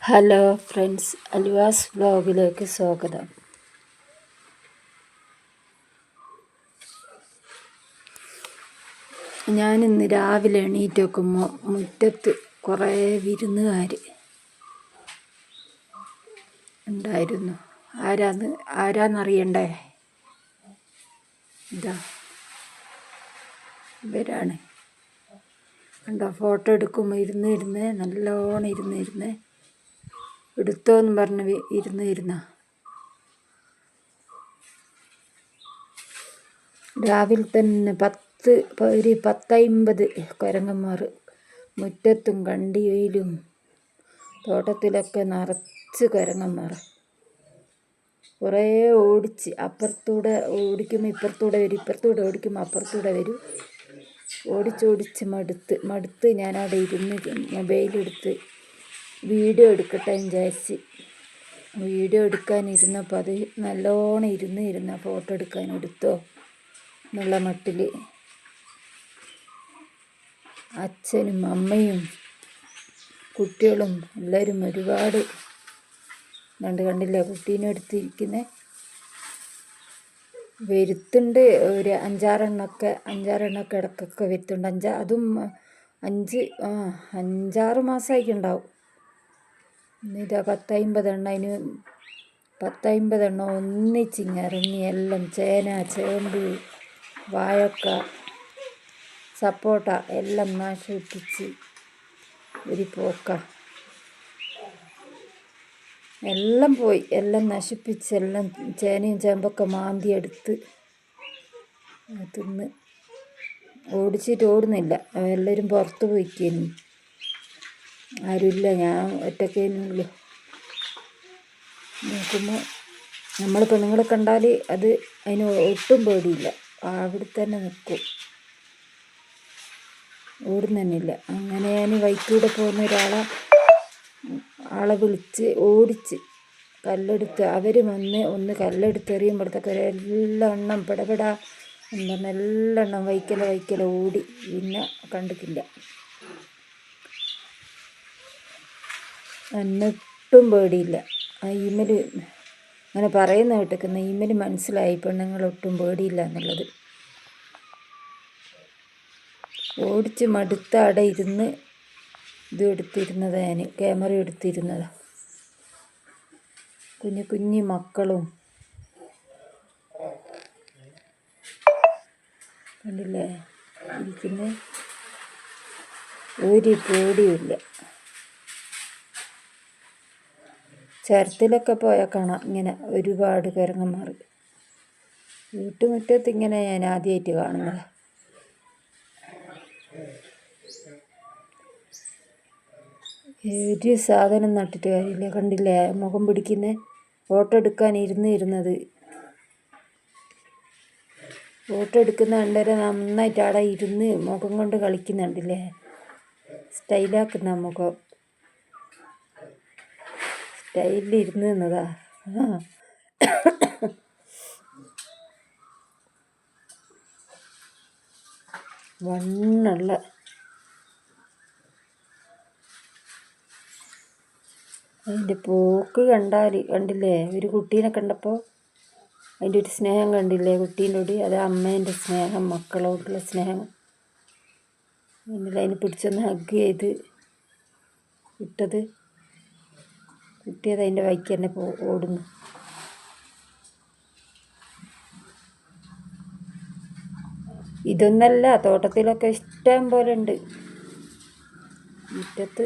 Hello friends, Alvars വ്ലോഗിലേക്ക് സ്വാഗതം. ഞാനിന്ന് രാവിലെ എണീറ്റ് നോക്കുമ്പോൾ മുറ്റത്ത് കുറേ വിരുന്നുകാർ ഉണ്ടായിരുന്നു. ആരാന്നറിയണ്ടേ? ഇതാ ഇവരാണ്. കണ്ടോ, ഫോട്ടോ എടുക്കുമ്പോൾ ഇരുന്ന് നല്ലോണം ഇരുന്ന് എടുത്തോന്ന് പറഞ്ഞ് ഇരുന്ന രാവിലെ തന്നെ 10-50 കുരങ്ങന്മാർ മുറ്റത്തും കണ്ടിയിലും തോട്ടത്തിലൊക്കെ നിറച്ച് കുരങ്ങന്മാർ. കുറേ ഓടിച്ച് അപ്പുറത്തൂടെ ഓടിക്കുമ്പോൾ ഇപ്പുറത്തൂടെ വരും, ഇപ്പുറത്തൂടെ ഓടിക്കുമ്പോൾ അപ്പുറത്തൂടെ വരും. ഓടിച്ച് മടുത്ത് ഞാനവിടെ ഇരുന്ന് മൊബൈലെടുത്ത് വീഡിയോ എടുക്കട്ടെ വിചാരിച്ച് വീഡിയോ എടുക്കാനിരുന്നപ്പോൾ അത് നല്ലോണം ഇരുന്ന ഫോട്ടോ എടുക്കാൻ എടുത്തോ എന്നുള്ള മട്ടിൽ അച്ഛനും അമ്മയും കുട്ടികളും എല്ലാവരും ഒരുപാട് കണ്ടില്ലേ കുട്ടീനെ എടുത്തിരിക്കുന്നത്. വരുത്തുണ്ട്, ഒരു അഞ്ചാറെണ്ണമൊക്കെ ഇടയ്ക്കൊക്കെ വരുത്തുണ്ട്. അതും 5-6 മാസമായിട്ടുണ്ടാവും. ഇതാ 10-50 എണ്ണം. അതിന് 10-50 എണ്ണം ഒന്നിച്ചിറങ്ങി എല്ലാം ചേന, ചേമ്പ്, വാഴക്ക, സപ്പോട്ട എല്ലാം നശിപ്പിച്ച് ഒരു പോക്ക. എല്ലാം പോയി, എല്ലാം നശിപ്പിച്ച്, എല്ലാം ചേനയും ചേമ്പൊക്കെ മാന്തി എടുത്ത് തിന്ന്. ഓടുന്നില്ല, എല്ലാവരും പുറത്ത് പോയിക്കുന്നു. ആരുമില്ല, ഞാൻ ഒറ്റക്കേനുള്ളൂ. നോക്കുമ്പോൾ നമ്മൾ പെണ്ണുങ്ങളെ കണ്ടാൽ അതിന് ഒട്ടും പേടിയില്ല, അവിടെ തന്നെ നിൽക്കും, ഓടുന്നില്ല. അങ്ങനെ ഞാൻ വൈക്കൂടെ പോകുന്ന ആളെ വിളിച്ച് ഓടിച്ച് കല്ലെടുത്ത് അവർ ഒന്ന് കല്ലെടുത്ത് എറിയുമ്പോഴത്തേക്ക് എല്ലാം പെടപെടാ എല്ലാം വൈക്കല ഓടി. പിന്നെ കണ്ടിട്ടില്ല. എന്നിട്ടും പേടിയില്ല. ഈമൽ അങ്ങനെ പറയുന്ന കേട്ടിരിക്കുന്ന ഈമൽ മനസ്സിലായി പെണ്ണുങ്ങളൊട്ടും പേടിയില്ല എന്നുള്ളത്. ഓടിച്ച് മടുത്ത അവിടെ ഇരുന്ന് എടുത്തിരുന്നത്, ഞാൻ ക്യാമറ എടുത്തിരുന്നതാണ്. കുഞ്ഞു മക്കളും കണ്ടില്ലേ ഇരിക്കുന്നത്. ഒരു പേടിയുമില്ല. ചരത്തിലൊക്കെ പോയാൽ കാണാം ഇങ്ങനെ ഒരുപാട് കുരങ്ങന്മാർ. വീട്ടുമുറ്റത്ത് ഇങ്ങനെ ഞാൻ ആദ്യമായിട്ട് കാണുന്നത്. ഒരു സാധനം നട്ടിട്ട് കാര്യമില്ല. കണ്ടില്ലേ മുഖം പിടിക്കുന്നത്, ഫോട്ടോ എടുക്കാൻ ഇരുന്നത്. ഫോട്ടോ എടുക്കുന്ന കണ്ടേരെ നന്നായിട്ട് അവിടെ ഇരുന്ന് മുഖം കൊണ്ട് കളിക്കുന്നുണ്ടല്ലേ. സ്റ്റൈലാക്കുന്ന മുഖം, സ്റ്റൈലിലിരുന്ന് നിന്നതാ. വണ്ണുള്ള അതിൻ്റെ പോക്ക് കണ്ടില്ലേ. ഒരു കുട്ടീനെ കണ്ടപ്പോൾ അതിൻ്റെ ഒരു സ്നേഹം കണ്ടില്ലേ കുട്ടീനോട്. അത് അമ്മേൻ്റെ സ്നേഹം, മക്കളോടുള്ള സ്നേഹം കണ്ടില്ലേ. അതിന് പിടിച്ചൊന്ന് ഹഗ് ചെയ്ത് ഇട്ടത്. കുട്ടിയത് അതിൻ്റെ വഴിക്ക് തന്നെ ഓടുന്നു. ഇതൊന്നല്ല, തോട്ടത്തിലൊക്കെ ഇഷ്ടം പോലെ ഉണ്ട്. മുറ്റത്ത്